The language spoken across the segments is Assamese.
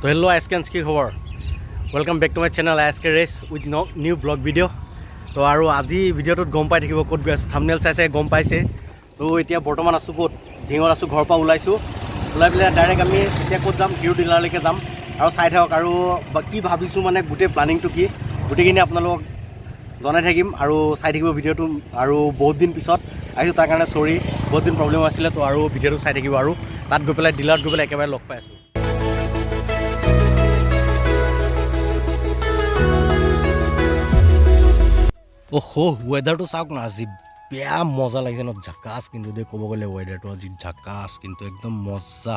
তো হেল্ল' আইচকেন্স কি খবৰ welcome back to my channel আইচকে ৰেচ উইথ নিউ ব্লগ ভিডিঅ' তো আৰু আজি ভিডিঅ'টোত গম পাই থাকিব ক'ত গৈ আছোঁ থাম্বনেল চাই গম পাইছে তো এতিয়া বৰ্তমান আছোঁ ক'ত ঢিঙত আছোঁ ঘৰৰ পৰা ওলাই পেলাই ডাইৰেক্ট আমি এতিয়া ক'ত যাম হিৰো ডিলাৰলৈকে যাম আৰু চাই থাকক আৰু কি ভাবিছোঁ মানে গোটেই প্লানিংটো কি গোটেইখিনি আপোনালোকক জনাই থাকিম আৰু চাই থাকিব ভিডিঅ'টো আৰু বহুত দিন পিছত আহিছোঁ তাৰ কাৰণে চৰি বহুত দিন প্ৰব্লেম আছিলে তো আৰু ভিডিঅ'টো চাই থাকিব আৰু তাত গৈ পেলাই ডিলাৰত গৈ পেলাই একেবাৰে লগ পাই আছোঁ ৱেডাৰটো চাওক না আজি বেয়া মজা লাগিছে ন ঝাকাছ কিন্তু দেই ক'ব গ'লে ৱেডাৰটো আজি ঝাকাছ কিন্তু একদম মজা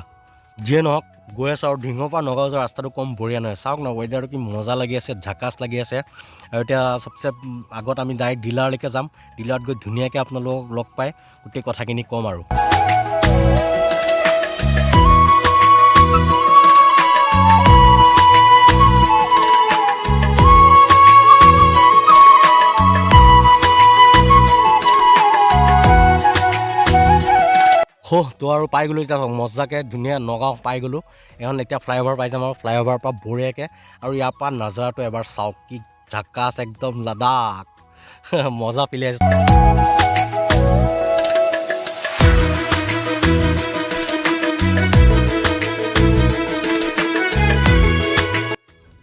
যিয়ে নহওক গৈ আছোঁ আৰু ঢিঙৰ পৰা নগাঁও যোৱা ৰাস্তাটো কম বঢ়িয়া নহয় চাওক না ৱেডাৰটো কি মজা লাগি আছে ঝাকাছ লাগি আছে আৰু এতিয়া চবচে আগত আমি ডাইৰেক্ট ডিলাৰলৈকে যাম ডিলাৰত গৈ ধুনীয়াকৈ আপোনালোকক লগ পাই গোটেই কথাখিনি ক'ম আৰু তো আৰু পাই গ'লোঁ এতিয়া মজাকৈ ধুনীয়া নগাঁও পাই গ'লোঁ এখন এতিয়া ফ্লাইঅভাৰ পাই যাম আৰু ফ্লাইঅভাৰৰ পৰা বঢ়িয়াকৈ আৰু ইয়াৰ পৰা নাজাৰাটো এবাৰ চাওক কি ঝাকাছ একদম লাডাখ মজা ফিলি আছে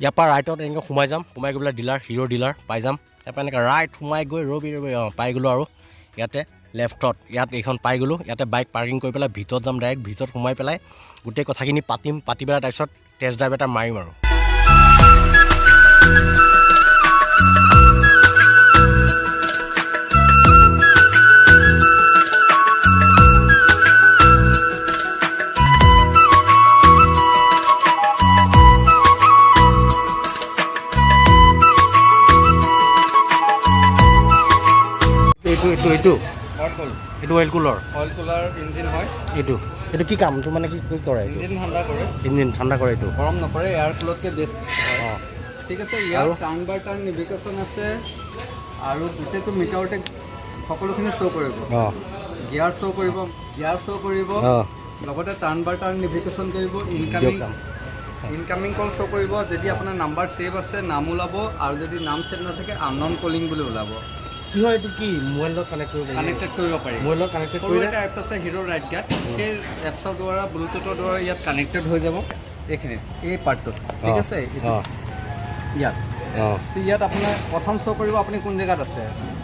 ইয়াৰ পৰা ৰাইটত এনেকৈ সোমাই যাম সোমাই গৈ পেলাই ডিলাৰ হিৰো ডিলাৰ পাই যাম ইয়াৰ পৰা এনেকৈ ৰাইট সোমাই গৈ ৰবি পাই গ'লোঁ আৰু ইয়াতে লেফ্টত ইয়াত এইখন পাই গ'লোঁ ইয়াতে বাইক পাৰ্কিং কৰি পেলাই ভিতৰত যাম ডাইৰেক্ট ভিতৰত সোমাই পেলাই গোটেই কথাখিনি পাতি পেলাই তাৰপিছত টেষ্ট ড্ৰাইভ এটা মাৰিম আৰু এইটো অইল কুলাৰ ইঞ্জিন হয় এইটো কি কামটো মানে কি কৰে ইঞ্জিন ঠাণ্ডা কৰে এইটো গৰম নকৰে এয়াৰ কুলাৰতকৈ বেষ্ট অঁ ঠিক আছে ইয়াৰ টাৰ্ণ বাই টাৰ্ণ নেভিগেশ্যন আছে আৰু গোটেইটো মিটাৰতে সকলোখিনি শ্ব' কৰিব গিয়াৰ শ্ব' কৰিব লগতে টাৰ্ণ বাই টাৰ্ণ নেভিগেশ্যন কৰিব ইনকামিং কল শ্ব' কৰিব যদি আপোনাৰ নাম্বাৰ ছেভ আছে নাম ওলাব আৰু যদি নাম ছেভ নাথাকে আনন'ন কলিং বুলি ওলাব কি হয় এইটো কি মোবাইলত কানেক্টেড কৰিব পাৰি মোবাইলত কানেক্টেড কৰিলে এটা এপছ আছে হিৰো ৰাইড গাৰ্ড সেই এপছৰ দ্বাৰা ব্লুটুথৰ দ্বাৰা ইয়াত কানেক্টেড হৈ যাব এইখিনিত এই পাৰ্টটোত ঠিক আছে ইয়াত আপোনাৰ প্ৰথম শ্ব' কৰিব আপুনি কোন জেগাত আছে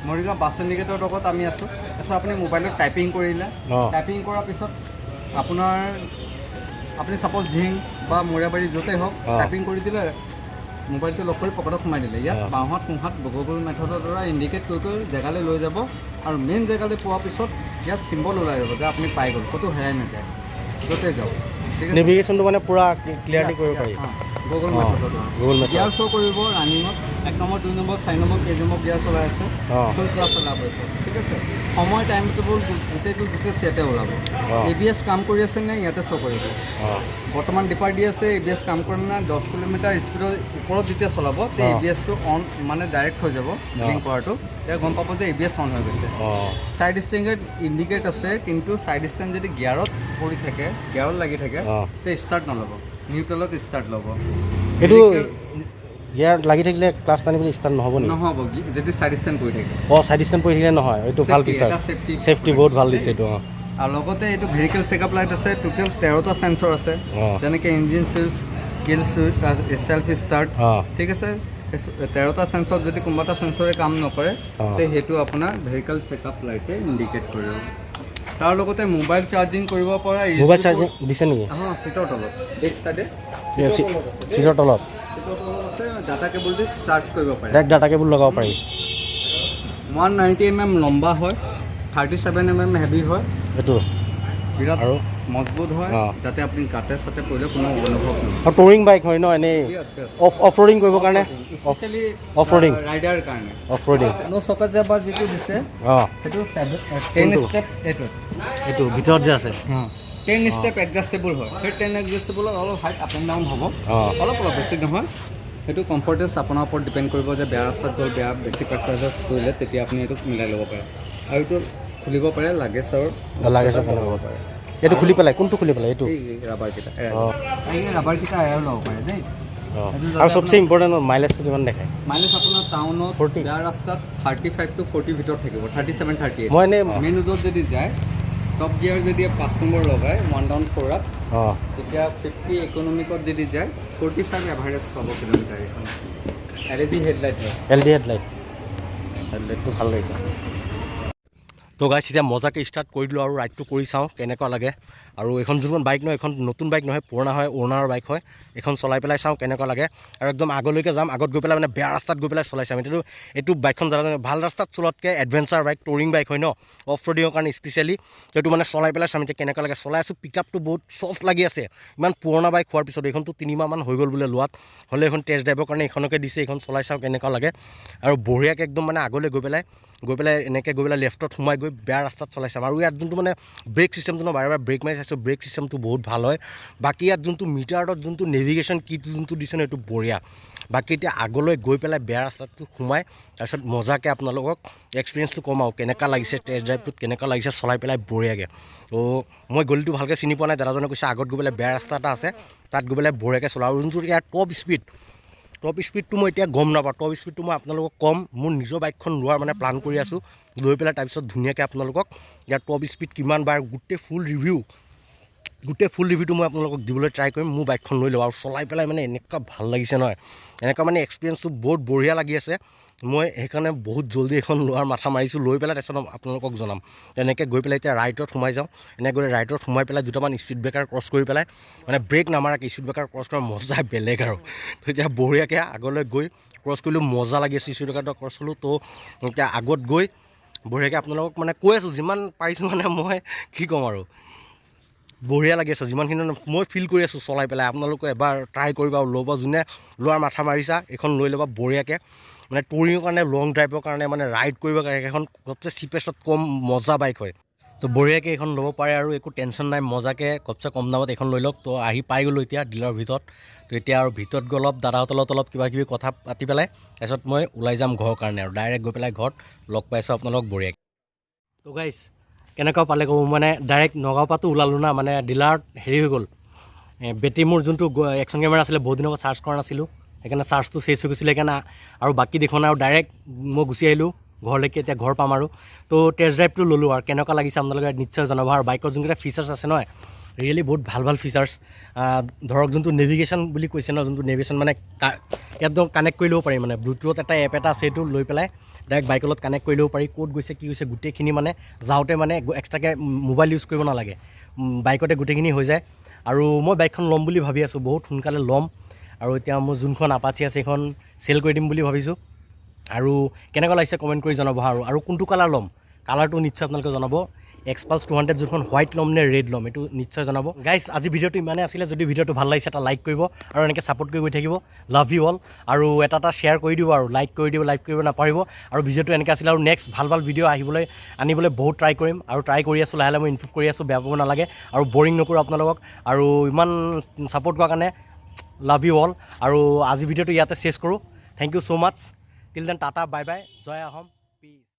মৰিগাঁও বাছ ইণ্ডিকেটৰ লগত আমি আছোঁ তাৰপিছত আপুনি মোবাইলত টাইপিং কৰিলে টাইপিং কৰাৰ পিছত আপুনি ছাপ'জ ঢিং বা মৰিয়াবাৰী য'তেই হওক টাইপিং কৰি দিলে মোবাইলটো লগ কৰি পকেটত সোমাই দিলে ইয়াত বাওঁহাত সোঁহাত গুগল মেথডৰ দ্বাৰা ইণ্ডিকেট কৰি জেগালৈ লৈ যাব আৰু মেইন জেগালৈ পোৱাৰ পিছত ইয়াত চিম্বল ওলাই যাব যে আপুনি পাই গ'ল ক'তো হেৰাই নাযায় য'তে যাওক ঠিক আছে নেভিগেশ্যনটো মানে পূৰা ক্লিয়াৰলি কৰিব পাৰি গুগল মেথডৰ দ্বাৰা গিয়াৰ শ্ব' কৰিব ৰানিঙত 1 number 2 number 4 number KG number gear চলাই আছে ফুল ক্লাছ চলাব আছে ঠিক আছে সময় টাইম টেবুল গোটেইটো ডিটেইলছ ইয়াতে ওলাব ABS কাম কৰি আছে নে ইয়াতে শ্ব' কৰিব বৰ্তমান ডিপাৰ দি আছে ABS কাম কৰে নে 10 কিলোমিটাৰ স্পীডৰ ওপৰত যেতিয়া চলাব তে ABSটো অন মানে ডাইৰেক্ট হৈ যাব লিংক কৰাটো তেতিয়া গম পাব যে ABS অন হৈ গৈছে ছাইড ষ্টেণ্ডত ইণ্ডিকেট আছে কিন্তু ছাইড ষ্টেণ্ড যদি গিয়াৰত পৰি থাকে গিয়াৰত লাগি থাকে তে ষ্টাৰ্ট নল'ব নিউট্ৰেলত ষ্টাৰ্ট ল'ব এইটো গিয়াৰ লাগি থাকিলে ক্লাছ টানিবলৈ ষ্টাৰ্ট নহ'ব যদি ছাইড ষ্টেণ্ড পৰি থাকে ছাইড ষ্টেণ্ড পৰি থাকিলে নহয় এইটো ভাল ফিচাৰ ছেফটি বহুত ভাল দিছে এইটো আৰু লগতে এইটো ভেহিকেল চেকআপ লাইট আছে টোটেল 13টা চেঞ্চৰ আছে যেনেকৈ ইঞ্জিন চুইচ কিল চুইচ চেল্ফ ষ্টাৰ্ট ঠিক আছে 13টা চেঞ্চৰ যদি কোনোবা এটা চেঞ্চৰে কাম নকৰে তে সেইটো আপোনাৰ ভেহিকেল চেকআপ লাইটে ইণ্ডিকেট কৰিব তাৰ লগতে মোবাইল চাৰ্জিং কৰিব পৰা মোবাইল চাৰ্জিং দিছে নেকি চিটৰ তলত বেক চাইডে চিটৰ তলত আছে ডাটা কেবল দি চাৰ্জ কৰিব পাৰি ডাইৰেক্ট ডাটা কেবল লগাব পাৰি 190 mm লম্বা হয় 37 mm হেভি হয় এইটো বিৰাট আৰু মজবুত হয় যাতে আপুনি কাটে চাটে পৰিলে কোনো অনুভৱ নহয় আৰু টুৰিং বাইক হয় ন এনেই অফ ৰোডিং কৰিবৰ কাৰণে স্পেচিয়েলি অফ ৰোডিং ৰাইডাৰ কাৰণে অফ ৰোডিং নো চকাত যাবাৰ যিটো দিছে সেইটো 10 ষ্টেপ এইটো ভিতৰত যে আছে 10 ষ্টেপ এডজাষ্টেবল হয় সেই 10 এডজাষ্টেবলত অলপ হাইট আপ এণ্ড ডাউন হ'ব অলপ বেছি নহয় সেইটো কমফৰ্টেবল আপোনাৰ ওপৰত ডিপেণ্ড কৰিব যে বেয়া ৰাস্তাত গ'ল বেছি এক্সাৰচাইজ কৰিলে তেতিয়া আপুনি এইটো মিলাই ল'ব পাৰে আৰু এইটো খুলিব পাৰে লাগেজৰ খুলিব পাৰে এইটো খুলি পেলাই কোনটো খুলি পেলাই এইটো এই ৰাবাৰকেইটা এই ৰাবাৰকেইটা এয়াৰ ল'ব পাৰে দেই আৰু সবচে ইম্পৰ্টেণ্ট মাইলেজটো কিমান দেখায় মাইলেজ আপোনাৰ টাউনত 40 বেয়া ৰাস্তাত 35 to 40 ভিতৰত থাকিব 37 38 মই এনে মেইন ৰোডত যদি যায় টপ গিয়াৰ যদি 5 নম্বৰ লগায় 1 down 4 up তেতিয়া 50 ইকনমিকত যদি যায় 45 এভাৰেজ পাব কিলোমিটাৰ এখন LED হেডলাইট হয় হেডলাইটটো ভাল লাগিছে তো গাইছ এতিয়া মজাকৈ ষ্টাৰ্ট কৰি দিলোঁ আৰু ৰাইডটো কৰি চাওঁ কেনেকুৱা লাগে আৰু এখন যোনখন বাইক নহয় এখন নতুন বাইক নহয় পুৰণা হয় অ'নাৰৰ বাইক হয় এখন চলাই পেলাই চাওঁ কেনেকুৱা লাগে আৰু একদম আগলৈকে যাম আগত গৈ পেলাই মানে বেয়া ৰাস্তাত গৈ পেলাই চলাই চাম এইটো বাইকখন জানা ভাল ৰাস্তাত চলোৱাতকৈ এডভেঞ্চাৰ বাইক ট'ৰিং বাইক হয় ন অফ ৰ'ডিঙৰ কাৰণে স্পেচিয়েলি এইটো মানে চলাই পেলাই চাম এতিয়া কেনেকুৱা লাগে চলাই আছোঁ পিক আপটো বহুত চফ্ট লাগি আছে ইমান পুৰণা বাইক হোৱাৰ পিছত এইখনতো 3 মাহমান হৈ গ'ল বোলে লোৱাত হ'লে এইখন টেষ্ট ড্ৰাইভৰ কাৰণে এইখনকে দিছে এইখন চলাই চাওঁ কেনেকুৱা লাগে আৰু বঢ়িয়াকৈ একদম মানে আগলৈ গৈ পেলাই এনেকৈ গৈ পেলাই লেফ্টত সোমাই গৈ বেয়া ৰাস্তাত চলাই চাম আৰু ইয়াত যোনটো মানে ব্ৰেক ছিষ্টেমটো ন বাৰে বাৰে ব্ৰেক মাৰি চাইছোঁ ব্ৰেক ছিষ্টেমটো বহুত ভাল হয় বাকী ইয়াত যোনটো মিটাৰত যোনটো নেভিগেশ্যন কিট যোনটো দিছে ন এইটো বঢ়িয়া বাকী এতিয়া আগলৈ গৈ পেলাই বেয়া ৰাস্তাটো সোমাই তাৰপিছত মজাকৈ আপোনালোকক এক্সপিৰিয়েঞ্চটো কম আৰু কেনেকুৱা লাগিছে টেষ্ট ড্ৰাইভটোত কেনেকুৱা লাগিছে চলাই পেলাই বঢ়িয়াকৈ তো মই গলিটো ভালকৈ চিনি পোৱা নাই দাদাজনে কৈছে আগত গৈ পেলাই বেয়া ৰাস্তা এটা আছে তাত গৈ পেলাই বঢ়িয়াকৈ চলাওঁ আৰু যোনটো ইয়াৰ টপ স্পীডটো মই এতিয়া গম নাপাওঁ টপ স্পীডটো মই আপোনালোকক কম মোৰ নিজৰ বাইকখন লোৱাৰ মানে প্লান কৰি আছোঁ লৈ পেলাই তাৰপিছত ধুনীয়াকৈ আপোনালোকক ইয়াৰ টপ স্পীড কিমান বাৰ গোটেই ফুল ৰিভিউটো মই আপোনালোকক দিবলৈ ট্ৰাই কৰিম মোৰ বাইকখন লৈ লওঁ আৰু চলাই পেলাই মানে এনেকুৱা ভাল লাগিছে নহয় এনেকুৱা মানে এক্সপিৰিয়েঞ্চটো বহুত বঢ়িয়া লাগি আছে মই সেইকাৰণে বহুত জল্দি এখন লোৱাৰ মাথা মাৰিছোঁ লৈ পেলাই তাৰপিছত আপোনালোকক জনাম এনেকৈ গৈ পেলাই এতিয়া ৰাইটত সোমাই যাওঁ এনেকৈ গৈ ৰাইটত সোমাই পেলাই দুটামান স্পীড ব্ৰেকাৰ ক্ৰছ কৰি পেলাই মানে ব্ৰেক নামাৰাকৈ স্পীড ব্ৰেকাৰ ক্ৰছ কৰা মজা বেলেগ আৰু তো এতিয়া বঢ়িয়াকৈ আগলৈ গৈ ক্ৰছ কৰিলোঁ মজা লাগি আছে স্পীড ব্ৰেকাৰটো ক্ৰছ কৰিলোঁ তো এতিয়া আগত গৈ বঢ়িয়াকৈ আপোনালোকক মানে কৈ আছোঁ যিমান পাৰিছোঁ মানে মই কি ক'ম আৰু বঢ়িয়া লাগি আছে যিমানখিনি মই ফিল কৰি আছোঁ চলাই পেলাই আপোনালোকে এবাৰ ট্ৰাই কৰিবা আৰু ল'ব যোনে লোৱাৰ মাথা মাৰিছা এইখন লৈ ল'বা বঢ়িয়াকৈ মানে টুৰিঙৰ কাৰণে লং ড্ৰাইভৰ কাৰণে মানে ৰাইড কৰিবৰ কাৰণে এখন সবচে চিপেষ্টত কম মজা বাইক হয় তো বঢ়িয়াকৈ এইখন ল'ব পাৰে আৰু একো টেনশ্যন নাই মজাকৈ সবচে কম দামত এইখন লৈ লওক তো আহি পাই গ'লোঁ এতিয়া ডিলাৰৰ ভিতৰত তো এতিয়া আৰু ভিতৰত গৈ দাদাহঁতৰ লগত অলপ কিবা কিবি কথা পাতি পেলাই তাৰপিছত মই ওলাই যাম ঘৰৰ কাৰণে আৰু ডাইৰেক্ট গৈ পেলাই ঘৰত লগ পাইছোঁ আপোনালোক বঢ়িয়াকৈ তো গাইছ কেনেকুৱা পালে ক'ব মানে ডাইৰেক্ট নগাঁও পৰাটো ওলালোঁ না মানে ডিলাৰত হেৰি হৈ গ'ল বেটেৰী মোৰ যোনটো একশ্যন কেমেৰা আছিলে বহুত দিনৰ পৰা চাৰ্জ কৰা নাছিলোঁ সেইকাৰণে চাৰ্জটো চেছ হৈ গৈছিলে সেইকাৰণে আৰু বাকী দেখোন আৰু ডাইৰেক্ট মই গুচি আহিলোঁ ঘৰলৈকে এতিয়া ঘৰ পাম আৰু তো টেষ্ট ড্ৰাইভটো ল'লোঁ আৰু কেনেকুৱা লাগিছে আপোনালোকে নিশ্চয় জনাব আৰু বাইকৰ যোনকেইটা ফিচাৰ্ছ আছে নহয় ৰিয়েলি বহুত ভাল ফিচাৰ্ছ ধৰক যোনটো নেভিগেশ্যন বুলি কৈছে ন যোনটো নেভিগেশ্যন মানে একদম কানেক্ট কৰি ল'ব পাৰি মানে ব্লুটুথত এটা এপ এটা আছে সেইটো লৈ পেলাই ডাইৰেক্ট বাইকৰ লগত কানেক্ট কৰি ল'ব পাৰি ক'ত গৈছে কি গৈছে গোটেইখিনি মানে যাওঁতে মানে এক্সট্ৰাকৈ মোবাইল ইউজ কৰিব নালাগে বাইকতে গোটেইখিনি হৈ যায় আৰু মই বাইকখন ল'ম বুলি ভাবি আছোঁ বহুত সোনকালে ল'ম আৰু এতিয়া মোৰ যোনখন আপাচি আছে সেইখন চেল কৰি দিম বুলি ভাবিছোঁ আৰু কেনেকুৱা লাগিছে কমেণ্ট কৰি জনাব আৰু কোনটো কালাৰ ল'ম কালাৰটো নিশ্চয় আপোনালোকে জনাব এক্সপালছ 200 যোনখন হোৱাইট ল'ম নে ৰেড ল'ম এইটো নিশ্চয় জনাব গাইজ আজি ভিডিঅ'টো ইমানেই আছিলে যদি ভিডিঅ'টো ভাল লাগিছে এটা লাইক কৰিব আৰু এনেকৈ ছাপোৰ্ট কৰি গৈ থাকিব লাভ ইউ অল আৰু এটা শ্বেয়াৰ কৰি দিব আৰু লাইক কৰিব নাপাহৰিব আৰু ভিডিঅ'টো এনেকৈ আছিলে আৰু নেক্সট ভাল ভিডিঅ' আনিবলৈ বহুত ট্ৰাই কৰিম আৰু ট্ৰাই কৰি আছোঁ লাহে মই ইমপ্ৰুভ কৰি আছোঁ বেয়া পাব নালাগে আৰু বৰিং নকৰোঁ আপোনালোকক আৰু ইমান ছাপোৰ্ট কৰাৰ কাৰণে লাভ ইউ অল আৰু আজি ভিডিঅ'টো ইয়াতে চেছ কৰোঁ thank U so' much till then tata bye bye জয় আহোম